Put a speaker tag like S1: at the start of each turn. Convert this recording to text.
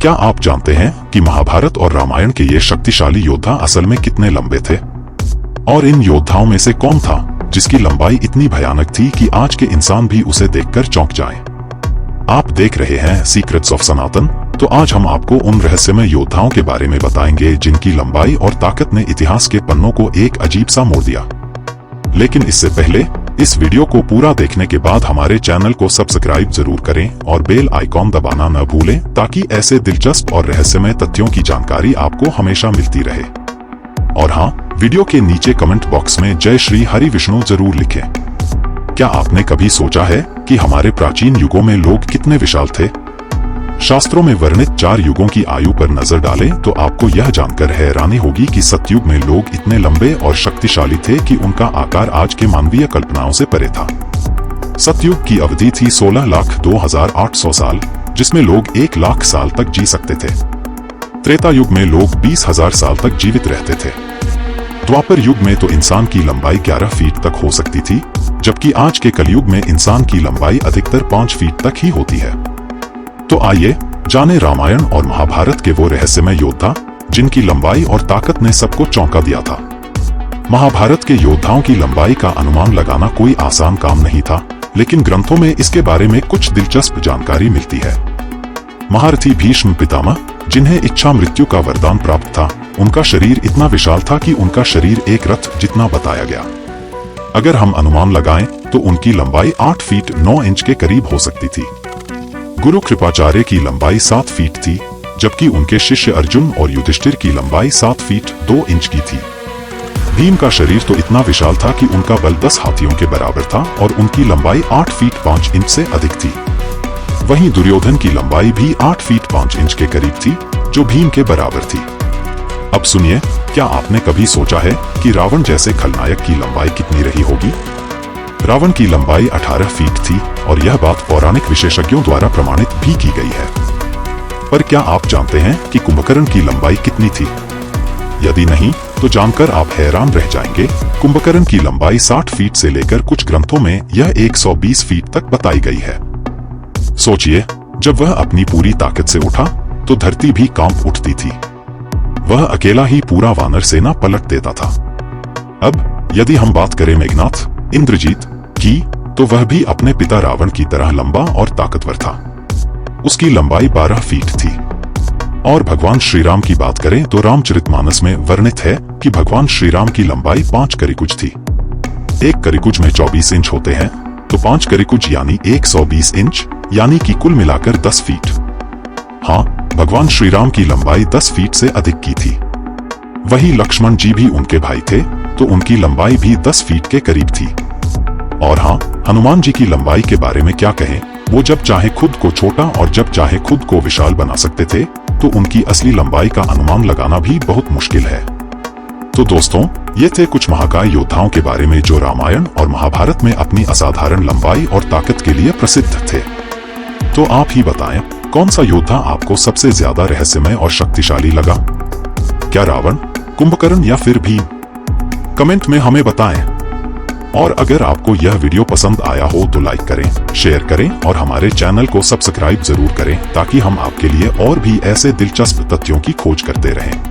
S1: क्या आप जानते हैं कि महाभारत और रामायण के ये शक्तिशाली योद्धा असल में कितने लंबे थे? और इन योद्धाओं में से कौन था जिसकी लंबाई इतनी भयानक थी कि आज के इंसान भी उसे देखकर चौंक जाएं? आप देख रहे हैं सीक्रेट्स ऑफ सनातन। तो आज हम आपको उन रहस्यमय योद्धाओं के बारे में बताएंगे जिनकी लंबाई और ताकत ने इतिहास के पन्नों को एक अजीब सा मोड़ दिया। लेकिन इससे पहले इस वीडियो को पूरा देखने के बाद हमारे चैनल को सब्सक्राइब जरूर करें और बेल आइकॉन दबाना न भूलें ताकि ऐसे दिलचस्प और रहस्यमय तथ्यों की जानकारी आपको हमेशा मिलती रहे। और हाँ, वीडियो के नीचे कमेंट बॉक्स में जय श्री हरि विष्णु जरूर लिखें। क्या आपने कभी सोचा है कि हमारे प्राचीन युगों में लोग कितने विशाल थे? शास्त्रों में वर्णित 4 युगों की आयु पर नजर डालें तो आपको यह जानकर हैरानी होगी कि सतयुग में लोग इतने लंबे और शक्तिशाली थे कि उनका आकार आज के मानवीय कल्पनाओं से परे था। सतयुग की अवधि थी 16,02,800 साल, जिसमें लोग 1 लाख साल तक जी सकते थे। त्रेता युग में लोग 20,000 साल तक जीवित रहते थे। द्वापर युग में तो इंसान की लंबाई 11 फीट तक हो सकती थी, जबकि आज के कलयुग में इंसान की लंबाई अधिकतर 5 फीट तक ही होती है। तो आइए जाने रामायण और महाभारत के वो रहस्यमय योद्धा जिनकी लंबाई और ताकत ने सबको चौंका दिया था। महाभारत के योद्धाओं की लंबाई का अनुमान लगाना कोई आसान काम नहीं था, लेकिन ग्रंथों में इसके बारे में कुछ दिलचस्प जानकारी मिलती है। महारथी भीष्म पितामह, जिन्हें इच्छा मृत्यु का वरदान प्राप्त था, उनका शरीर इतना विशाल था कि उनका शरीर एक रथ जितना बताया गया। अगर हम अनुमान लगाएं तो उनकी लंबाई 8 फीट 9 इंच के करीब हो सकती थी। गुरु कृपाचार्य की लंबाई 7 फीट थी, जबकि उनके शिष्य अर्जुन और युधिष्ठिर की लंबाई 7 फीट 2 इंच की थी। भीम का शरीर तो इतना विशाल था कि उनका बल 10 हाथियों के बराबर था और उनकी लंबाई 8 फीट 5 इंच से अधिक थी। वहीं दुर्योधन की लंबाई भी 8 फीट 5 इंच के करीब थी, जो भीम के बराबर थी। अब सुनिए, क्या आपने कभी सोचा है कि रावण जैसे खलनायक की लंबाई कितनी रही होगी? रावण की लंबाई 18 फीट थी और यह बात पौराणिक विशेषज्ञों द्वारा प्रमाणित भी की गई है। पर क्या आप जानते हैं कि कुंभकर्ण की लंबाई कितनी थी? यदि नहीं तो जानकर आप हैरान रह जाएंगे। कुंभकर्ण की लंबाई 60 फीट से लेकर कुछ ग्रंथों में यह 120 फीट तक बताई गई है। सोचिए, जब वह अपनी पूरी ताकत से उठा तो धरती भी कांप उठती थी। वह अकेला ही पूरा वानर सेना पलट देता था। अब यदि हम बात करें मेघनाथ, इंद्रजीत की, तो वह भी अपने पिता रावण की तरह लंबा और ताकतवर था। उसकी लंबाई 12 फीट थी। और भगवान श्री राम की बात करें तो रामचरितमानस में वर्णित है कि भगवान श्री राम की लंबाई 5 करिकुज थी। एक करिकुज में 24 इंच होते हैं, तो 5 करिकुज यानी 120 इंच, यानी कि कुल मिलाकर 10 फीट। हाँ, भगवान श्री राम की लंबाई 10 फीट से अधिक की थी। वही लक्ष्मण जी भी उनके भाई थे, तो उनकी लंबाई भी 10 फीट के करीब थी। और हाँ, हनुमान जी की लंबाई के बारे में क्या कहें, वो जब चाहे खुद को छोटा और जब चाहे खुद को विशाल बना सकते थे, तो उनकी असली लंबाई का अनुमान लगाना भी बहुत मुश्किल है। तो दोस्तों, ये थे कुछ महाकाय योद्धाओं के बारे में जो रामायण और महाभारत में अपनी असाधारण लंबाई और ताकत के लिए प्रसिद्ध थे। तो आप ही बताएं, कौन सा योद्धा आपको सबसे ज्यादा रहस्यमय और शक्तिशाली लगा? क्या रावण, कुंभकर्ण या फिर भीम? कमेंट में हमें बताएं। और अगर आपको यह वीडियो पसंद आया हो तो लाइक करें, शेयर करें और हमारे चैनल को सब्सक्राइब जरूर करें ताकि हम आपके लिए और भी ऐसे दिलचस्प तथ्यों की खोज करते रहें।